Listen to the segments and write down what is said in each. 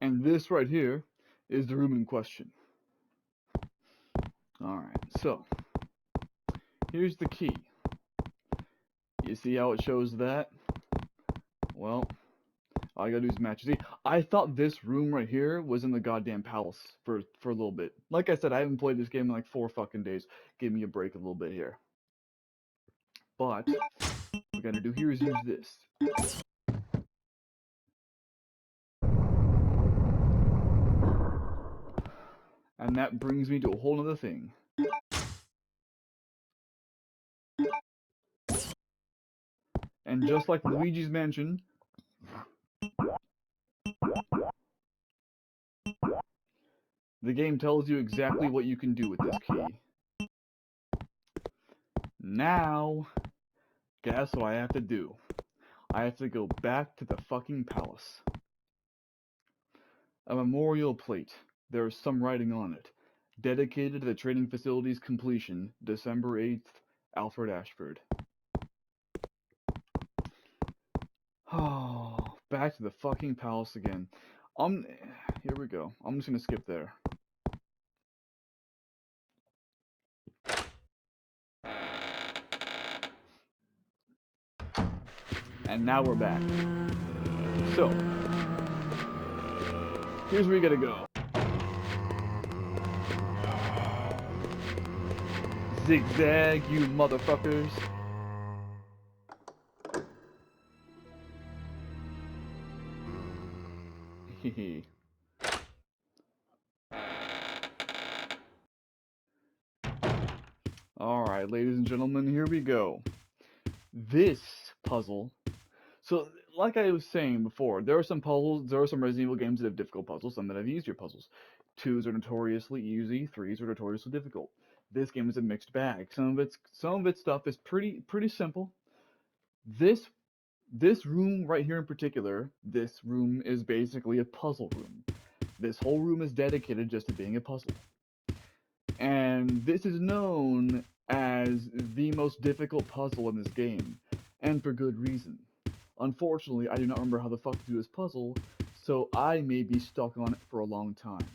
And this right here is the room in question. Alright, so here's the key. You see how it shows that? Well, all I gotta do is match. See, I thought this room right here was in the goddamn palace for a little bit. Like I said, I haven't played this game in like 4 fucking days. Give me a break a little bit here. But what we're gonna do here is use this. And that brings me to a whole other thing. And just like Luigi's Mansion, the game tells you exactly what you can do with this key. Now, guess what I have to do? I have to go back to the fucking palace. A memorial plate. There is some writing on it. Dedicated to the training facility's completion, December 8th, Alfred Ashford. Oh, back to the fucking palace again. Here we go. I'm just gonna skip there. And now we're back. So, here's where you gotta go. Zigzag, you motherfuckers. Hehe. Alright, ladies and gentlemen, here we go. This puzzle. So, like I was saying before, there are some Resident Evil games that have difficult puzzles, some that have easier puzzles. 2s are notoriously easy, 3s are notoriously difficult. This game is a mixed bag. Some of its stuff is pretty simple. This room right here in particular, this room is basically a puzzle room. This whole room is dedicated just to being a puzzle. And this is known as the most difficult puzzle in this game, and for good reason. Unfortunately, I do not remember how the fuck to do this puzzle, so I may be stuck on it for a long time.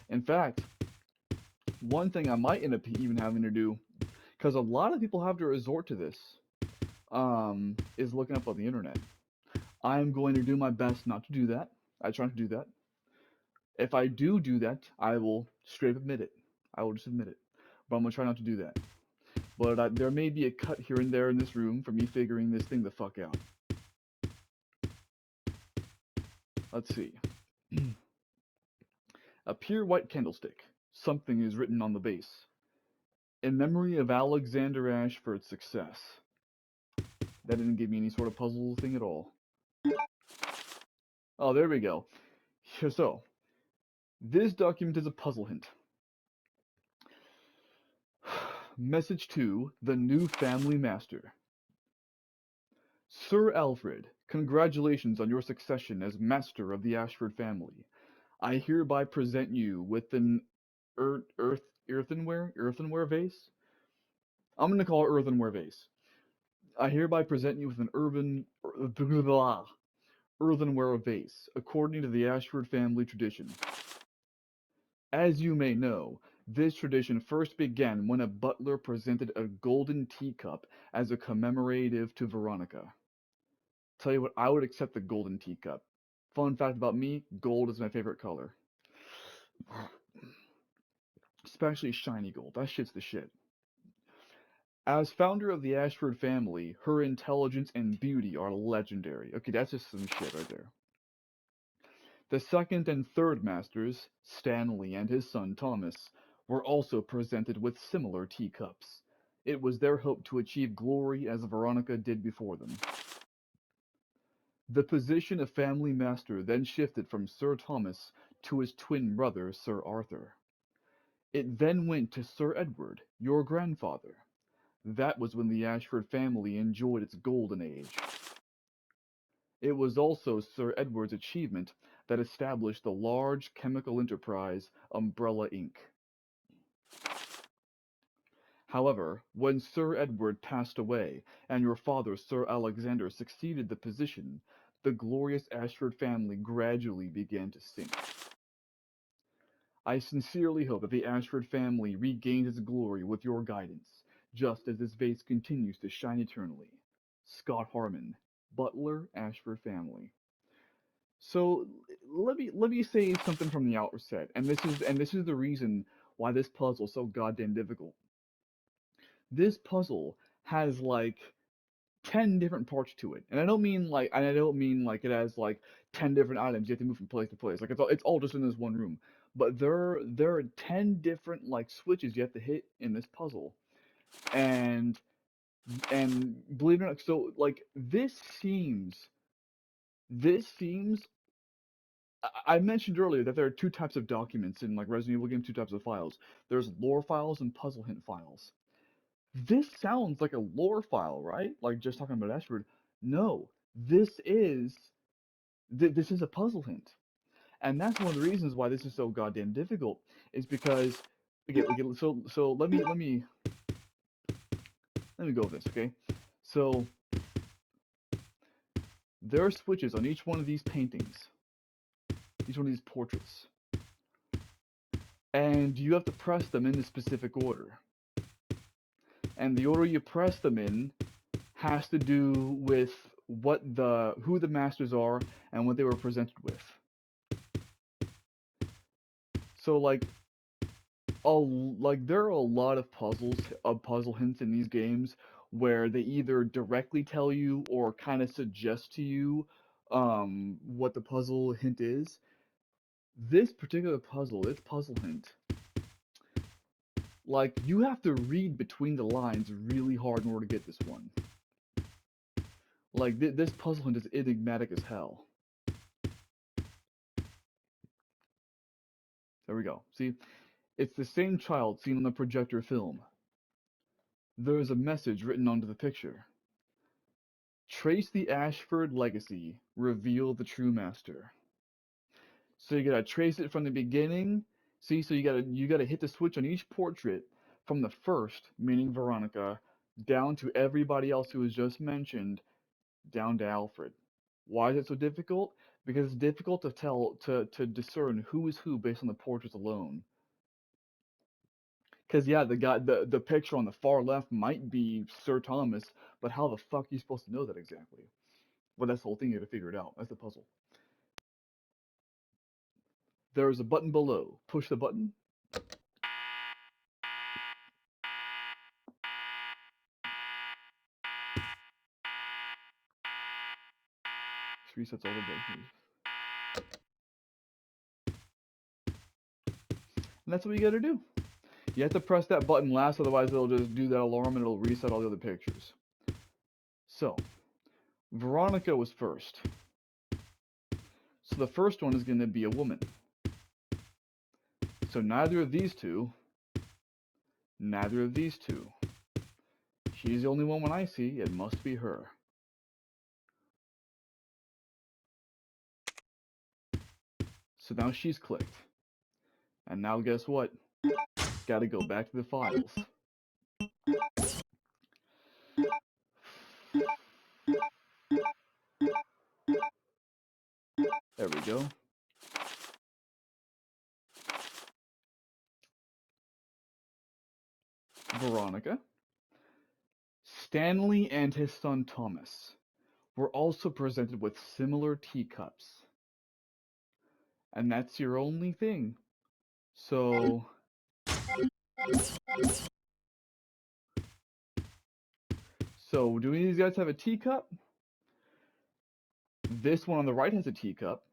In fact, one thing I might end up even having to do, because a lot of people have to resort to this, is looking up on the internet. I'm going to do my best not to do that. I try not to do that. If I do that, I will straight up admit it. I will just admit it. But I'm gonna try not to do that. But there may be a cut here and there in this room for me figuring this thing the fuck out. Let's see. A pure white candlestick. Something is written on the base. In memory of Alexander Ashford's success. That didn't give me any sort of puzzle thing at all. Oh, there we go. So, this document is a puzzle hint. Message to the new family master. Sir Alfred, congratulations on your succession as master of the Ashford family. I hereby present you with an earthenware vase. I'm gonna call it earthenware vase. I hereby present you with an earthenware vase, according to the Ashford family tradition. As you may know, this tradition first began when a butler presented a golden teacup as a commemorative to Veronica. Tell you what, I would accept the golden teacup. Fun fact about me, gold is my favorite color. Especially shiny gold. That shit's the shit. As founder of the Ashford family, her intelligence and beauty are legendary. Okay, that's just some shit right there. The second and third masters, Stanley and his son Thomas, were also presented with similar teacups. It was their hope to achieve glory as Veronica did before them. The position of family master then shifted from Sir Thomas to his twin brother, Sir Arthur. It then went to Sir Edward, your grandfather. That was when the Ashford family enjoyed its golden age. It was also Sir Edward's achievement that established the large chemical enterprise Umbrella Inc. However, when Sir Edward passed away and your father Sir Alexander succeeded the position, the glorious Ashford family gradually began to sink. I sincerely hope that the Ashford family regains its glory with your guidance, just as this vase continues to shine eternally. Scott Harmon, Butler Ashford family. So let me say something from the outset, and this is the reason why this puzzle is so goddamn difficult. This puzzle has like 10 different parts to it. And I don't mean like it has like 10 different items you have to move from place to place. Like it's all just in this one room. But there are 10 different like switches you have to hit in this puzzle. And and believe it or not, so like this seems I mentioned earlier that there are two types of documents in like Resident Evil games, two types of files. There's lore files and puzzle hint files. This sounds like a lore file, right? Like just talking about Ashford. No, this is this is a puzzle hint, and that's one of the reasons why this is so goddamn difficult. Is because okay, so let me go with this, okay? So there are switches on each one of these paintings, each one of these portraits, and you have to press them in a specific order. And the order you press them in has to do with who the masters are and what they were presented with. So there are a lot of puzzle hints in these games where they either directly tell you or kind of suggest to you what the puzzle hint is. This particular puzzle, its puzzle hint, like you have to read between the lines really hard in order to get this one. Like this puzzle hint is enigmatic as hell. There we go. See, it's the same child seen on the projector film. There is a message written onto the picture. Trace the Ashford legacy. Reveal the true master. So you gotta trace it from the beginning. See, so you gotta hit the switch on each portrait from the first, meaning Veronica, down to everybody else who was just mentioned, down to Alfred. Why is it so difficult? Because it's difficult to tell to discern who is who based on the portraits alone. Because yeah, the picture on the far left might be Sir Thomas, but how the fuck are you supposed to know that exactly? Well, that's the whole thing. You got to figure it out. That's the puzzle. There is a button below. Push the button. This resets all the buttons. And that's what you got to do. You have to press that button last, otherwise it'll just do that alarm and it'll reset all the other pictures. So, Veronica was first. So the first one is going to be a woman. So neither of these two. Neither of these two. She's the only one I see. It must be her. So now she's clicked. And now guess what? Gotta go back to the files. There we go. Veronica. Stanley and his son Thomas were also presented with similar teacups. And that's your only thing. So do any of these guys have a teacup? This one on the right has a teacup.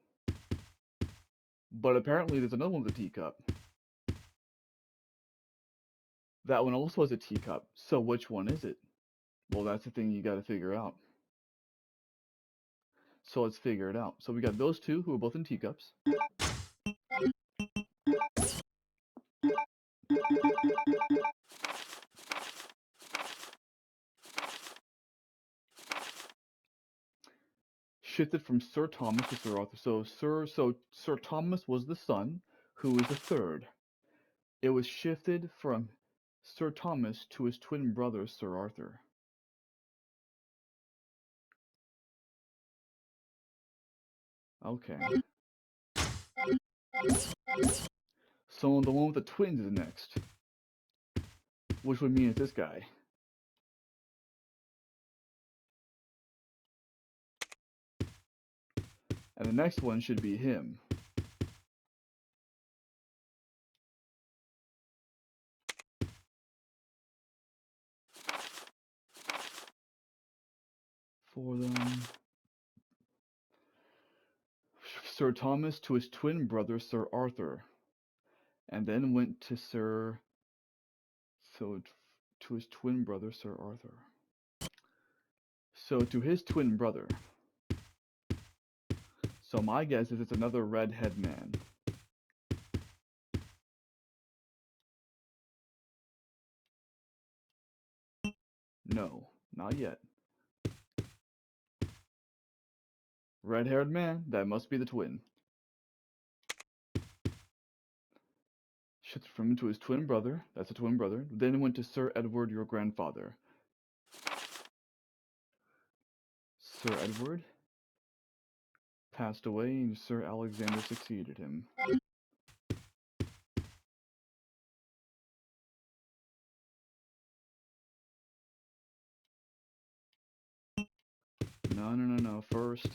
But apparently there's another one with a teacup. That one also has a teacup. So which one is it? Well, that's the thing you gotta figure out. So let's figure it out. So we got those two who are both in teacups. Shifted from Sir Thomas to Sir Arthur. So Sir Thomas was the son, who is the third. It was shifted from Sir Thomas to his twin brother Sir Arthur. Okay. So the one with the twins is next. Which would mean it's this guy. And the next one should be him. For them. Sir Thomas to his twin brother, Sir Arthur. And then went to to his twin brother, Sir Arthur. So to his twin brother. So my guess is it's another redhead man. No, not yet. Red-haired man, that must be the twin. Shifted from him to his twin brother, that's a twin brother. Then went to Sir Edward, your grandfather. Sir Edward passed away and Sir Alexander succeeded him. No. First.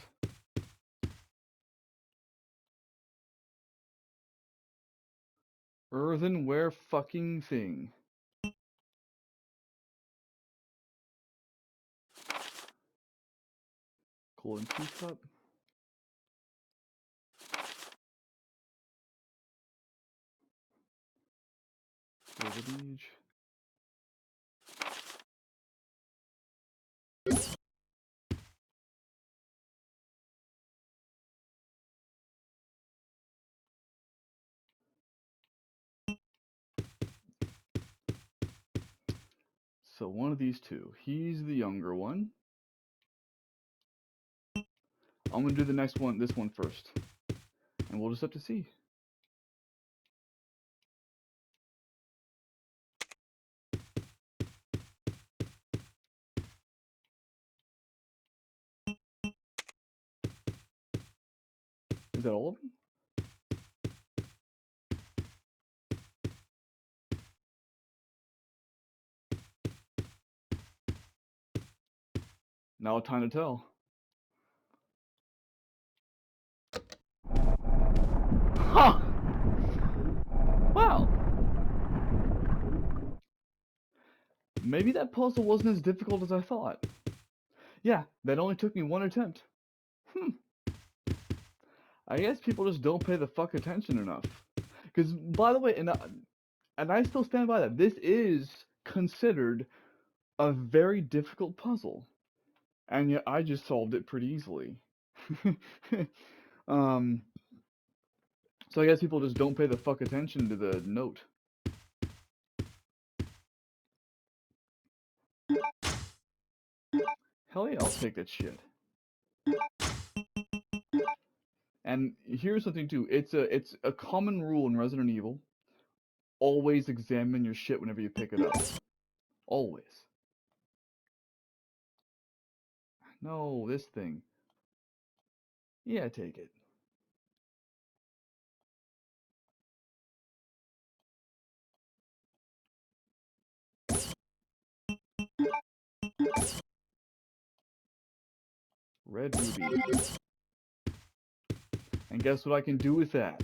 Earthenware fucking thing. Golden teacup. Gilded age. So one of these two. He's the younger one. I'm gonna do the next one, this one first. And we'll just have to see. Is that all of them? Now time to tell. Huh! Wow! Maybe that puzzle wasn't as difficult as I thought. Yeah, that only took me one attempt. I guess people just don't pay the fuck attention enough. Because, by the way, and I still stand by that, this is considered a very difficult puzzle. And yet I just solved it pretty easily. So I guess people just don't pay the fuck attention to the note. Hell yeah, I'll take that shit. And here's something too. It's a common rule in Resident Evil. Always examine your shit whenever you pick it up. Always. No, this thing. Yeah, take it. Red ruby. And guess what I can do with that?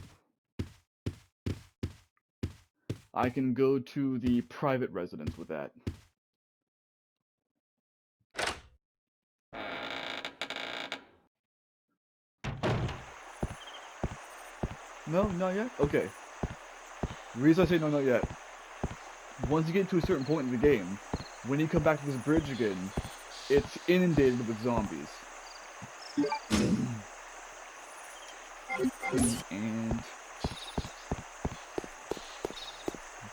I can go to the private residence with that. No, not yet? Okay. The reason I say no, not yet. Once you get to a certain point in the game, when you come back to this bridge again, it's inundated with zombies. And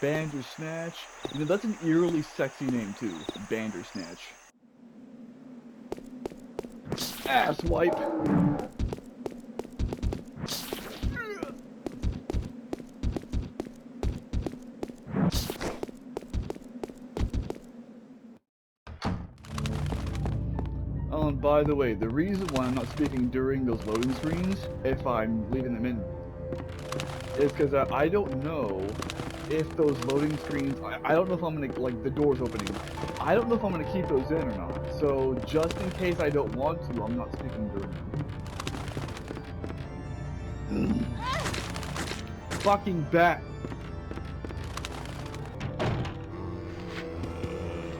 Bandersnatch. You know, that's an eerily sexy name too. Bandersnatch. Asswipe. By the way, the reason why I'm not speaking during those loading screens, if I'm leaving them in, is because I don't know if those loading screens, I don't know if I'm going to, like, the doors opening, I don't know if I'm going to keep those in or not. So, just in case I don't want to, I'm not speaking during them. Fucking bat.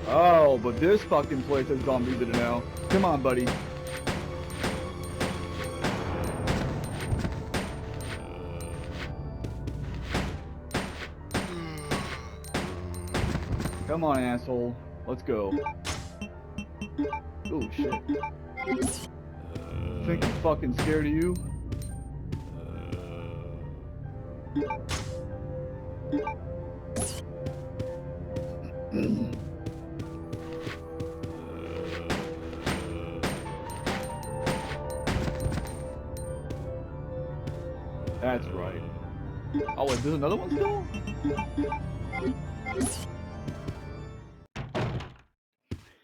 Oh, but this fucking place has zombies in it now. Come on, buddy. Come on, asshole. Let's go. Oh, shit. Think I'm fucking scared of you? That's right. Oh, wait, there's another one still?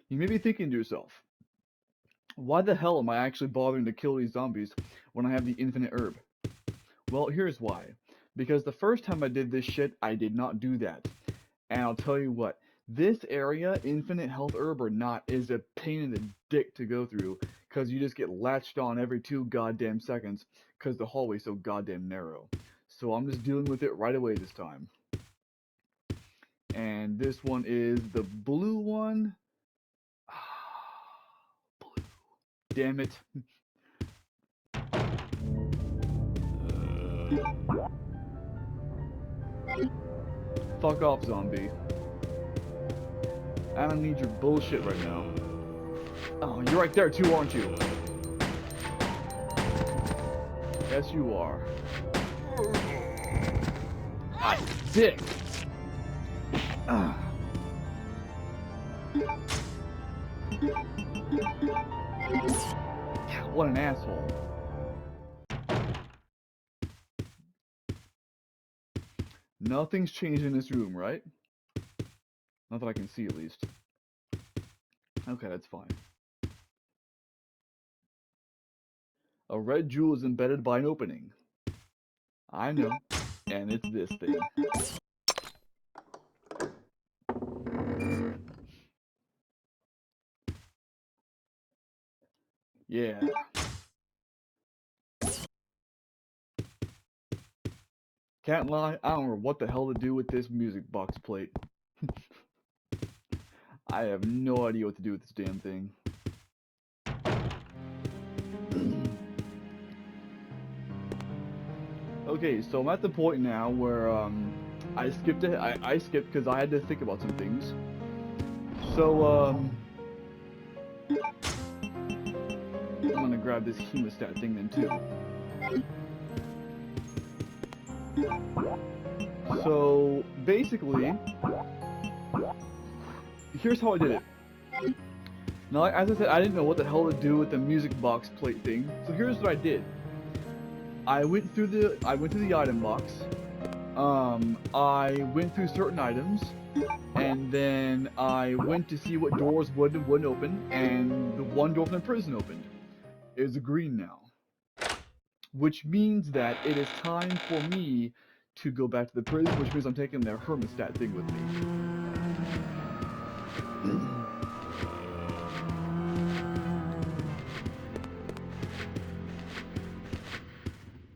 You may be thinking to yourself, why the hell am I actually bothering to kill these zombies when I have the infinite herb? Well, here's why. Because the first time I did this shit, I did not do that. And I'll tell you what, this area, infinite health herb or not, is a pain in the dick to go through. Because you just get latched on every 2 goddamn seconds. Because the hallway's so goddamn narrow. So I'm just dealing with it right away this time. And this one is the blue one. Blue. Damn it. Fuck off, zombie. I don't need your bullshit right now. Oh, you're right there too, aren't you? Yes, you are. Ah, dick! Ah. What an asshole. Nothing's changed in this room, right? Not that I can see, at least. Okay, that's fine. A red jewel is embedded by an opening. I know. And it's this thing. Yeah. Can't lie, I don't know what the hell to do with this music box plate. I have no idea what to do with this damn thing. Okay, so I'm at the point now where I skipped it. I skipped because I had to think about some things. So I'm gonna grab this hemostat thing then too. So basically, here's how I did it. Now, as I said, I didn't know what the hell to do with the music box plate thing. So here's what I did. I went through the item box. I went through certain items, and then I went to see what doors would and wouldn't open, and the one door from the prison opened. It was green now, which means that it is time for me to go back to the prison, which means I'm taking their hermostat thing with me.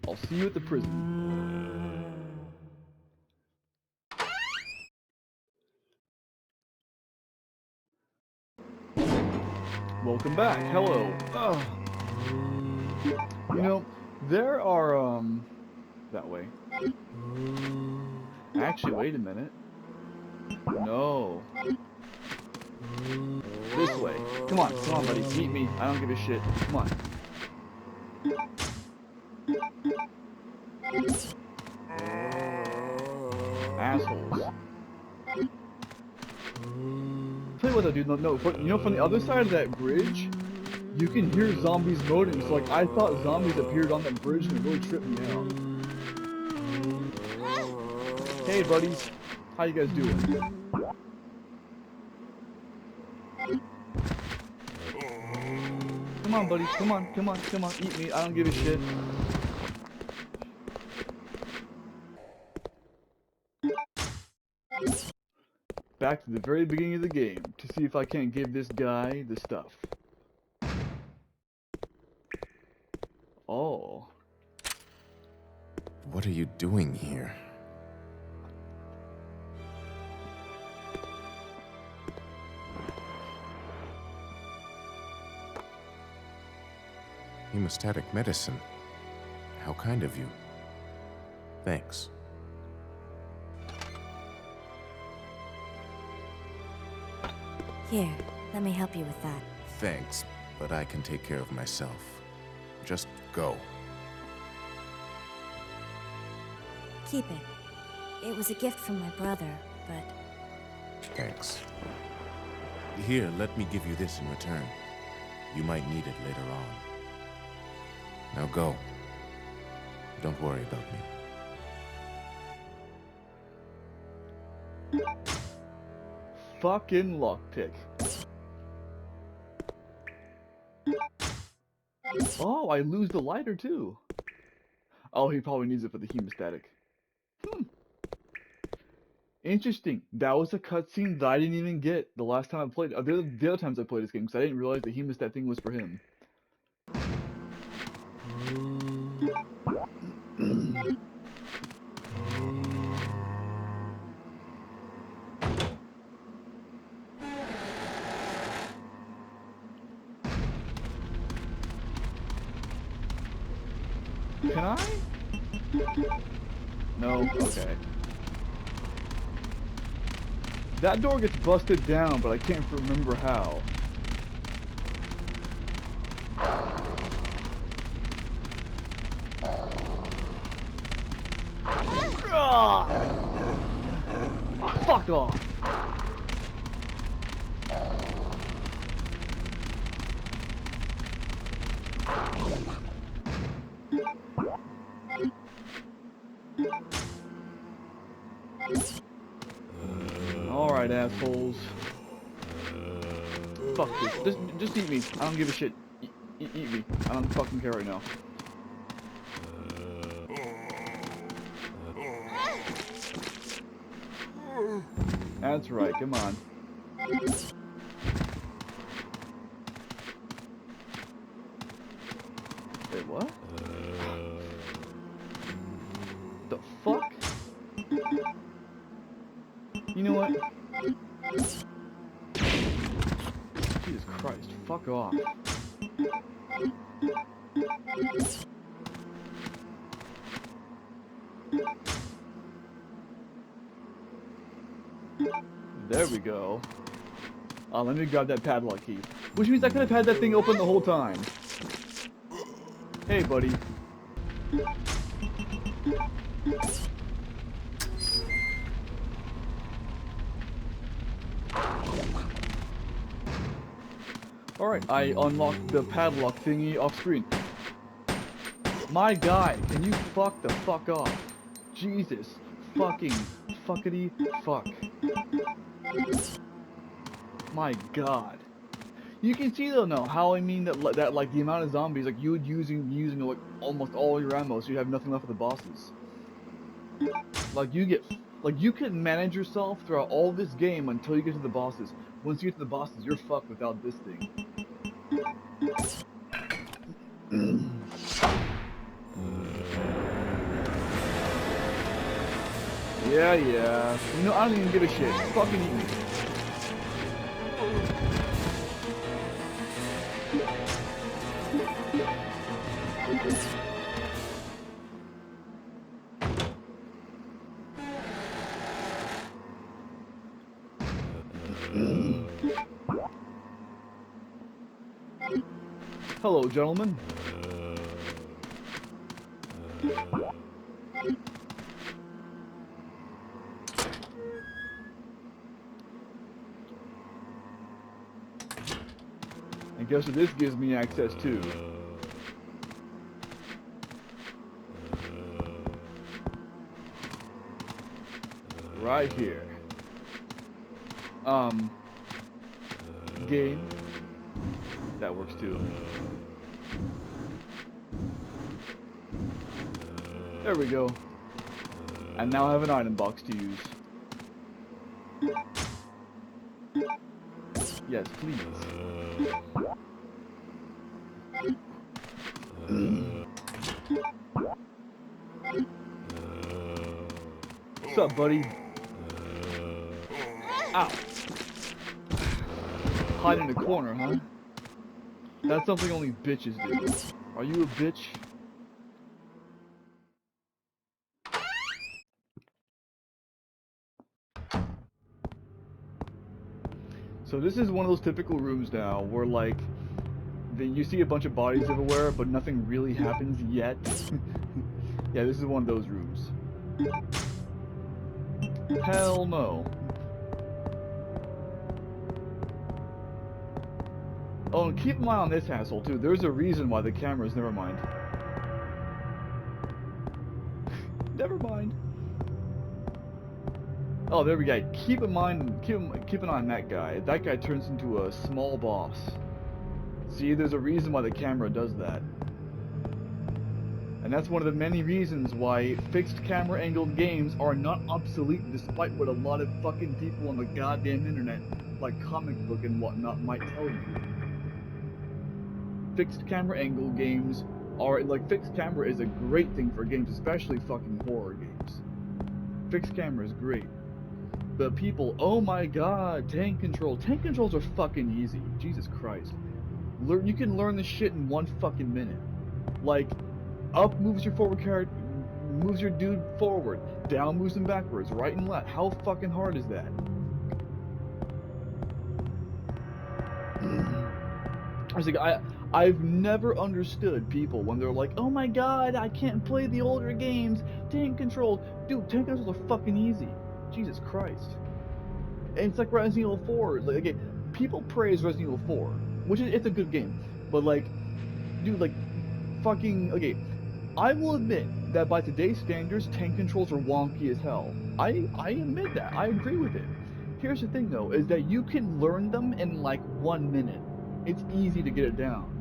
I'll see you at the prison. Welcome back. Hello. Oh. You know, there are, that way. Actually, wait a minute. No. This way. Come on, buddy. Meet me. I don't give a shit. Come on. Assholes. Tell you what though, dude, no, but you know, from the other side of that bridge, you can hear zombies moaning. So, like, I thought zombies appeared on that bridge and it really tripped me out. Hey, buddies. How you guys doing? Come on, buddy. Come on, come on, come on. Eat me. I don't give a shit. Back to the very beginning of the game to see if I can't give this guy the stuff. Oh. What are you doing here? Hemostatic medicine. How kind of you. Thanks. Here, let me help you with that. Thanks, but I can take care of myself. Just go. Keep it. It was a gift from my brother, but... Thanks. Here, let me give you this in return. You might need it later on. Now go. Don't worry about me. Fucking lockpick. Oh, I lose the lighter too. Oh, he probably needs it for the hemostatic. Interesting. That was a cutscene that I didn't even get the last time I played. The other times I played this game, because I didn't realize the hemostat thing was for him. Can I? No? Okay. That door gets busted down, but I can't remember how. Fuck off! Alright, assholes. Fuck this. Just eat me. I don't give a shit. Eat me. I don't fucking care right now. That's right, come on. Wait, what? The fuck? You know what? Jesus Christ, fuck off. There we go. Let me grab that padlock key. Which means I could have had that thing open the whole time. Hey, buddy. Alright, I unlocked the padlock thingy off screen. My guy, can you fuck the fuck off? Jesus. Fucking fuckity fuck. My god. You can see though now how I mean that like the amount of zombies, like you would using like almost all your ammo, so you have nothing left for the bosses. Like you can manage yourself throughout all this game until you get to the bosses. Once you get to the bosses, you're fucked without this thing. Yeah. You know, I don't even give a shit. Fucking eat me. Hello, gentlemen. And guess what this gives me access to? Right here. Game. That works too. There we go. And now I have an item box to use. Yes, please. What's up, buddy? Ow. Hide in the corner, huh? That's something only bitches do. Are you a bitch? So this is one of those typical rooms now where like you see a bunch of bodies everywhere, but nothing really happens yet. Yeah, this is one of those rooms. Hell no. Oh, and keep an eye on this asshole too. There's a reason why the camera's never mind. Never mind. Oh, there we go. Keep in mind, keep an eye on that guy. That guy turns into a small boss. See, there's a reason why the camera does that. And that's one of the many reasons why fixed camera angled games are not obsolete, despite what a lot of fucking people on the goddamn internet, like comic book and whatnot, might tell you. Fixed camera angle games are, like, fixed camera is a great thing for games, especially fucking horror games. Fixed camera is great. But people, oh my god, tank controls are fucking easy. Jesus Christ. You can learn this shit in 1 fucking minute. Like, up moves your forward character, moves your dude forward. Down moves him backwards, right and left. How fucking hard is that? I've never understood people when they're like, oh my god, I can't play the older games. Tank controls. Dude, tank controls are fucking easy. Jesus Christ. And it's like Resident Evil 4. Like, okay, people praise Resident Evil 4, which is, it's a good game. But like, dude, like, fucking, okay, I will admit that by today's standards, tank controls are wonky as hell. I admit that. I agree with it. Here's the thing though, is that you can learn them in like 1 minute. It's easy to get it down.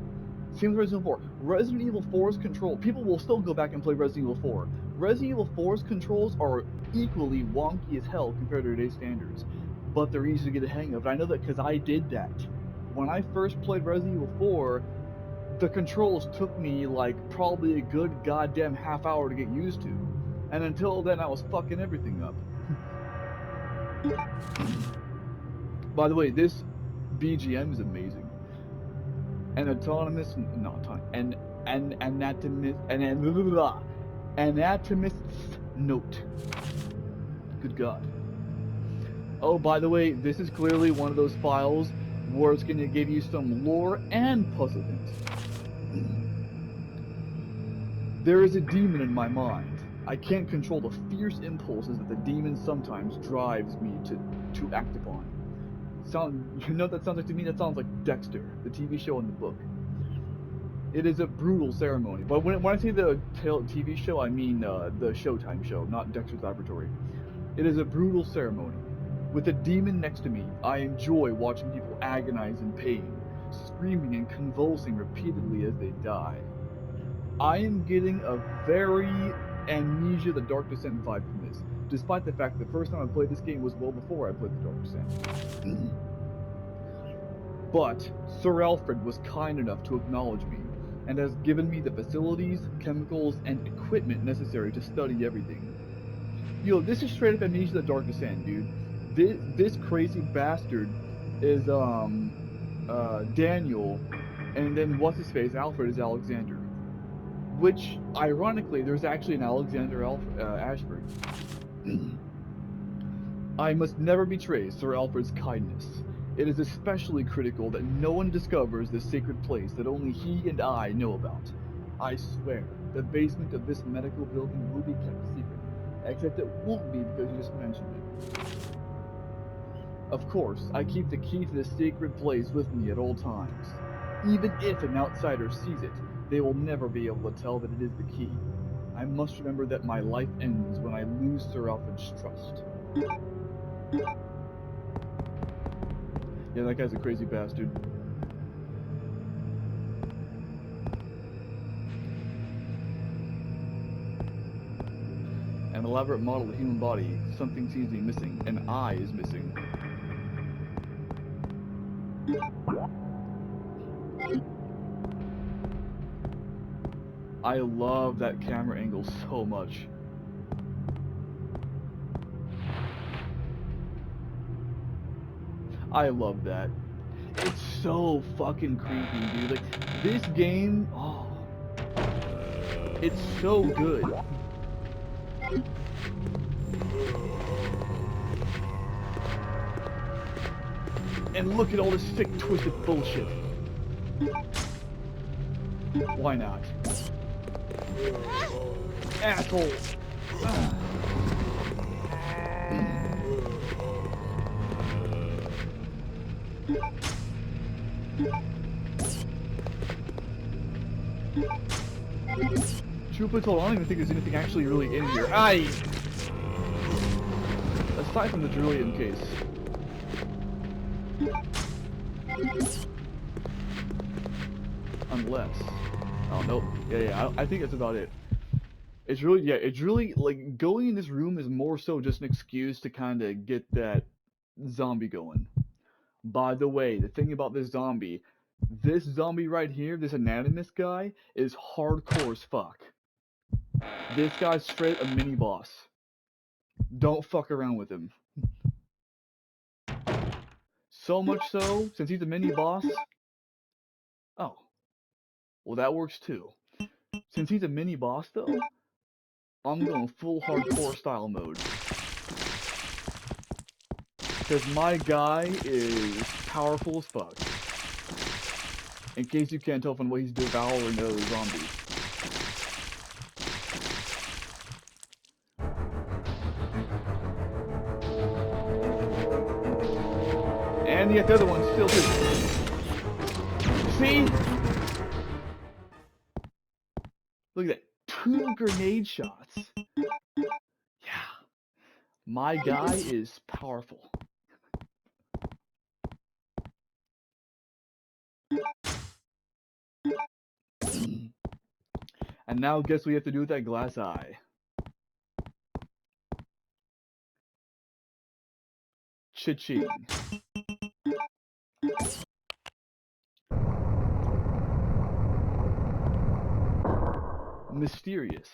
Same with Resident Evil 4. Resident Evil 4's control, people will still go back and play Resident Evil 4. Resident Evil 4's controls are equally wonky as hell compared to today's standards. But they're easy to get a hang of. And I know that because I did that. When I first played Resident Evil 4, the controls took me like probably a good goddamn half hour to get used to. And until then, I was fucking everything up. By the way, this BGM is amazing. An autonomous, not autonomous, an anatomist's note. Good God. Oh, by the way, this is clearly one of those files where it's going to give you some lore and puzzle hints. There is a demon in my mind. I can't control the fierce impulses that the demon sometimes drives me to act upon. You know what that sounds like to me? That sounds like Dexter, the TV show and the book. It is a brutal ceremony. But when I say the TV show, I mean the Showtime show, not Dexter's Laboratory. It is a brutal ceremony. With a demon next to me, I enjoy watching people agonize in pain, screaming and convulsing repeatedly as they die. I am getting a very Amnesia the Dark Descent vibe from this, despite the fact that the first time I played this game was well before I played the Dark Descent. But Sir Alfred was kind enough to acknowledge me, and has given me the facilities, chemicals, and equipment necessary to study everything. Yo, this is straight up Amnesia the Dark Descent, dude. This crazy bastard is, Daniel, and then what's-his-face, Alfred, is Alexander. Which, ironically, there's actually an Alexander Ashford. I must never betray Sir Alfred's kindness. It is especially critical that no one discovers this sacred place that only he and I know about. I swear, the basement of this medical building will be kept secret, except it won't be because you just mentioned it. Of course, I keep the key to this sacred place with me at all times. Even if an outsider sees it, they will never be able to tell that it is the key. I must remember that my life ends when I lose Sir Alfred's trust. Yeah, that guy's a crazy bastard. elaborate model of the human body. Something seems to be missing. An eye is missing. I love that camera angle so much. I love that. It's so fucking creepy, dude. Like, this game, oh, it's so good. And look at all this sick, twisted bullshit. Why not? Asshole! Truth be told, I don't even think there's anything actually really in here. Aye! Aside from the Druidian case. Unless... Oh, nope. Yeah, I think that's about it. It's really, like, going in this room is more so just an excuse to kind of get that zombie going. By the way, the thing about this zombie right here, this anatomist guy, is hardcore as fuck. This guy's straight a mini boss. Don't fuck around with him. So much so, since he's a mini boss... Oh. Well, that works too. Since he's a mini boss, though, I'm going full hardcore style mode. Because my guy is powerful as fuck. In case you can't tell from the way he's devouring those zombies. And yet the other one's still too. See? Look at that. 2 grenade shots. Yeah. My guy is powerful. And now guess what we have to do with that glass eye. Cha-ching. Mysterious.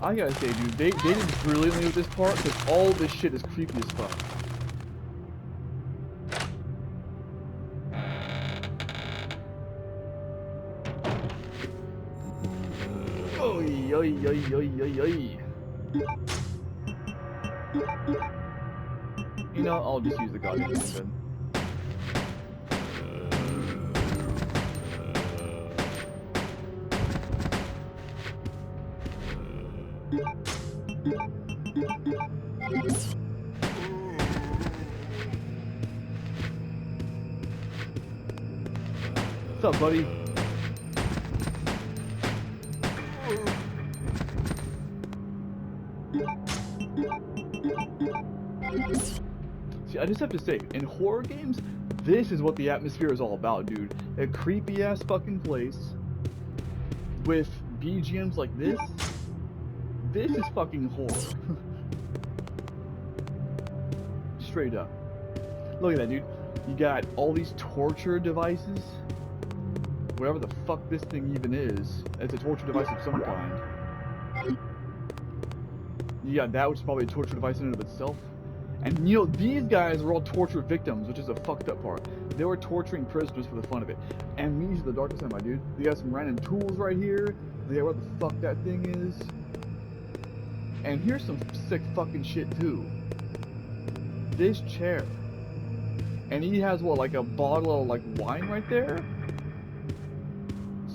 I gotta say, dude, they did brilliantly with this part because all this shit is creepy as fuck. Oi, oi, oi, oi, oi, oi. You know, I'll just use the goddamn handgun. What's up, buddy? See, I just have to say, in horror games, this is what the atmosphere is all about, dude. A creepy ass fucking place with BGMs like this. This is fucking horror. Straight up. Look at that, dude. You got all these torture devices. Whatever the fuck this thing even is. It's a torture device of some kind. You got that, which is probably a torture device in and of itself. And you know, these guys were all torture victims, which is a fucked up part. They were torturing prisoners for the fun of it. Amnesia, the darkest side, my dude. They got some random tools right here. They got what the fuck that thing is. And here's some sick fucking shit too. This chair. And he has what, like a bottle of like wine right there?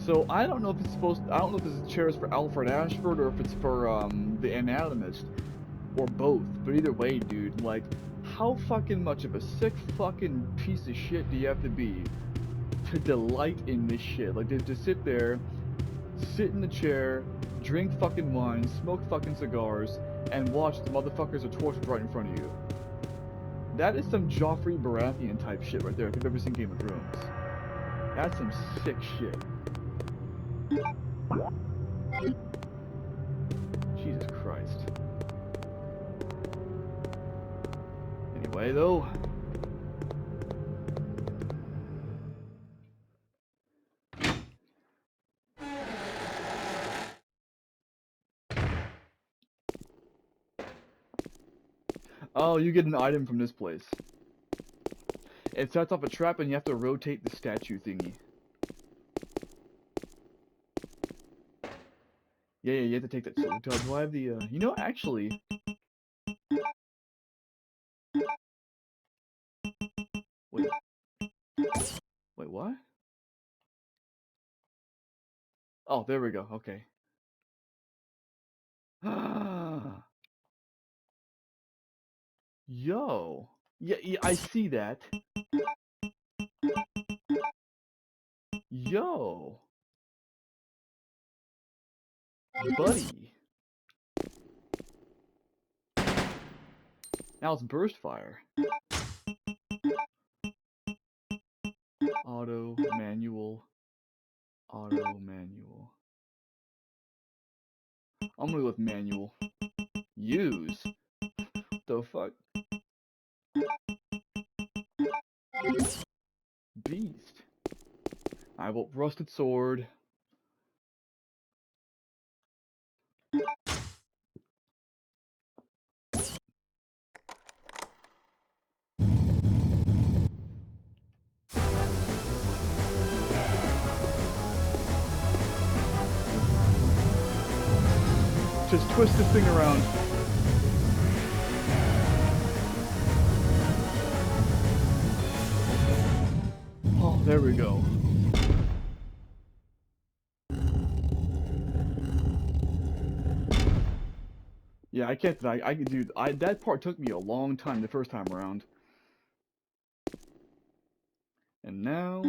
So I don't know if it's supposed to, I don't know if this chair is for Alfred Ashford or if it's for the anatomist. Or both. But either way, dude, like, how fucking much of a sick fucking piece of shit do you have to be to delight in this shit? Like, to sit there, sit in the chair, drink fucking wine, smoke fucking cigars, and watch the motherfuckers are tortured right in front of you. That is some Joffrey Baratheon type shit right there, if you've ever seen Game of Thrones. That's some sick shit. Jesus Christ. Anyway, though. Oh, you get an item from this place. It sets off a trap and you have to rotate the statue thingy. Yeah, you have to take that. So, do I have the, you know, actually... Wait. Wait, what? Oh, there we go, okay. Yo. Yeah, I see that. Yo. Buddy. Now it's burst fire. Auto, manual. Auto, manual. I'm gonna go with manual. Use? The fuck? Beast. I will rusted sword. Just twist this thing around. Oh, there we go. Yeah, I can't deny. I could do. That part took me a long time the first time around. And now,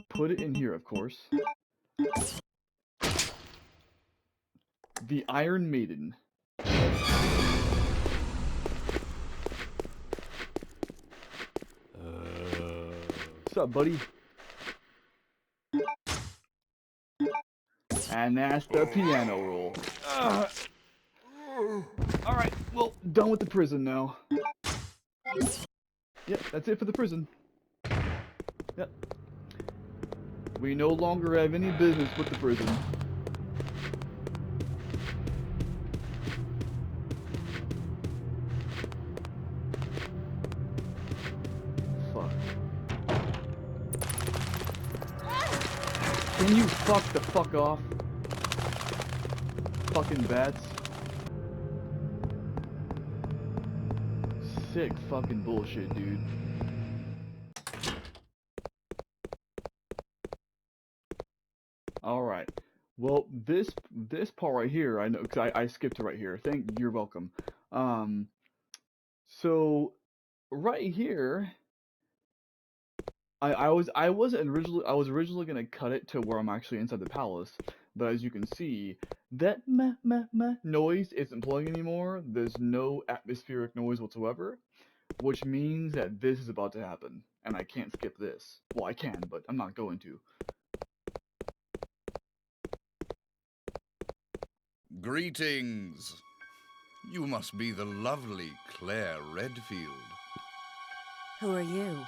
put it in here, of course. The Iron Maiden. What's up, buddy? And that's the piano roll. Alright, well, done with the prison now. Yep, that's it for the prison. Yep. We no longer have any business with the prison. Fuck. Can you fuck the fuck off? Fucking bats. Sick fucking bullshit, dude. Alright. Well, this part right here, I know, because I skipped to right here. You're welcome. So, right here, I was originally gonna cut it to where I'm actually inside the palace, but as you can see, that meh noise isn't playing anymore. There's no atmospheric noise whatsoever, which means that this is about to happen, and I can't skip this. Well, I can, but I'm not going to. Greetings. You must be the lovely Claire Redfield. Who are you?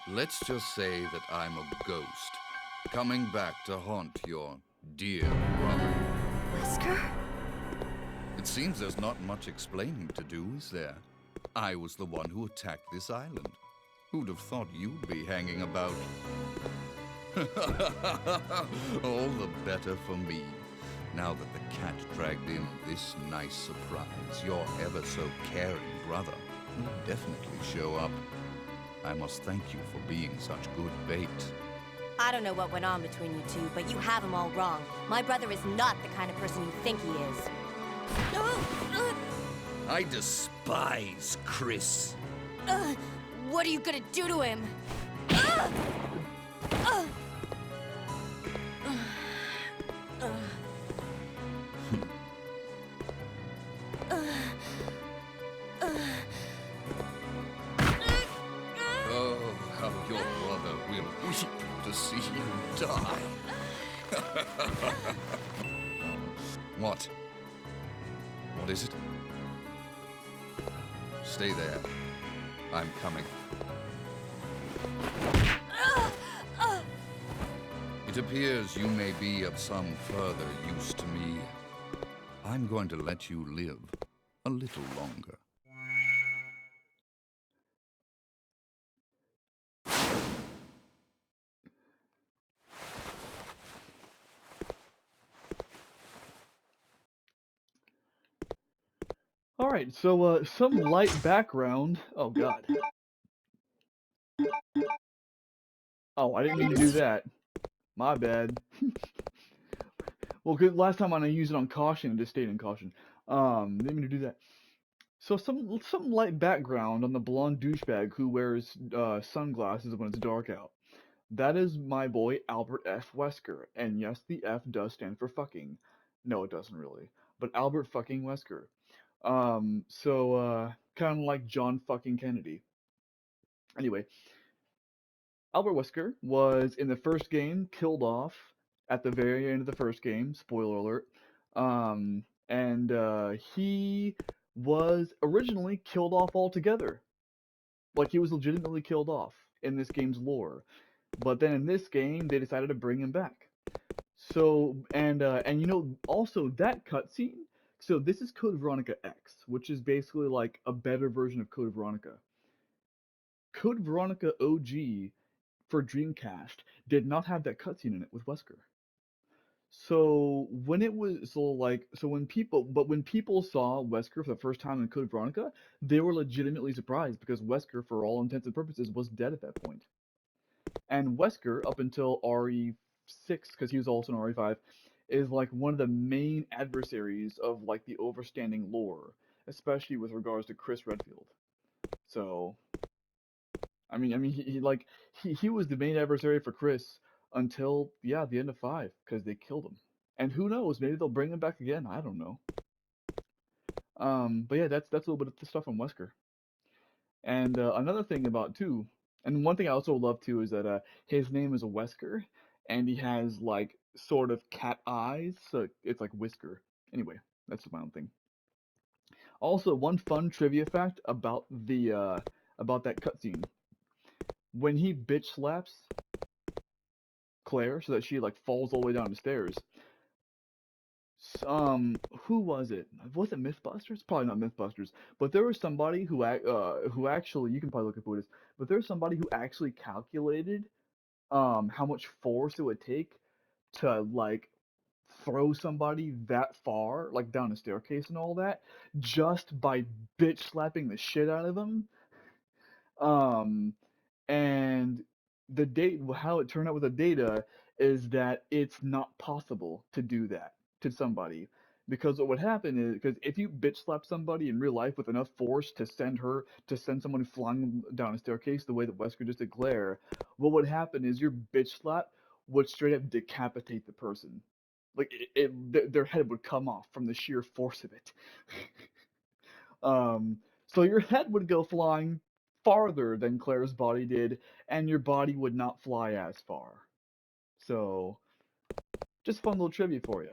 Let's just say that I'm a ghost, coming back to haunt your dear brother. Wesker? It seems there's not much explaining to do, is there? I was the one who attacked this island. Who'd have thought you'd be hanging about? All the better for me. Now that the cat dragged in this nice surprise, your ever so caring brother will definitely show up. I must thank you for being such good bait. I don't know what went on between you two, but you have him all wrong. My brother is not the kind of person you think he is. I despise Chris. What are you gonna do to him? your brother will weep to see you die. What? What is it? Stay there. I'm coming. It appears you may be of some further use to me. I'm going to let you live a little longer. Alright, so, some light background. Oh, God. Oh, I didn't mean to do that. My bad. Well, 'cause last time I used it on caution, it just stayed in caution. Didn't mean to do that. So some light background on the blonde douchebag who wears sunglasses when it's dark out. That is my boy Albert F. Wesker, and yes, the F does stand for fucking. No, it doesn't really, but Albert fucking Wesker. Kind of like John fucking Kennedy. Anyway, Albert Wesker was in the first game killed off at the very end of the first game. Spoiler alert. He was originally killed off altogether. Like he was legitimately killed off in this game's lore. But then in this game, they decided to bring him back. So and you know also that cutscene. So this is Code Veronica X, which is basically like a better version of Code Veronica. Code Veronica OG for Dreamcast did not have that cutscene in it with Wesker. So when people saw Wesker for the first time in Code Veronica, they were legitimately surprised because Wesker, for all intents and purposes, was dead at that point. And Wesker, up until RE6, because he was also in RE5, is like one of the main adversaries of like the overstanding lore, especially with regards to Chris Redfield. So he was the main adversary for Chris until the end of 5 because they killed him. And who knows, maybe they'll bring him back again. I don't know. But yeah, that's a little bit of the stuff on Wesker. And another thing about too, and one thing I also love too is that his name is Wesker, and he has like sort of cat eyes, so it's like Whisker. Anyway, that's my own thing. Also, one fun trivia fact about that cutscene. When he bitch slaps Claire so that she like falls all the way down the stairs. Who was it? Was it MythBusters? Probably not MythBusters, but there was somebody who actually, you can probably look at who it is, but there's somebody who actually calculated how much force it would take to like throw somebody that far, like down a staircase and all that, just by bitch slapping the shit out of them. Um, and how it turned out with the data is that it's not possible to do that to somebody. Because what would happen is, because if you bitch slap somebody in real life with enough force to send someone flying down a staircase the way that Wesker just did Claire, what would happen is your bitch slap would straight up decapitate the person. Like their head would come off from the sheer force of it. So your head would go flying farther than Claire's body did, and your body would not fly as far. So, just fun little trivia for you.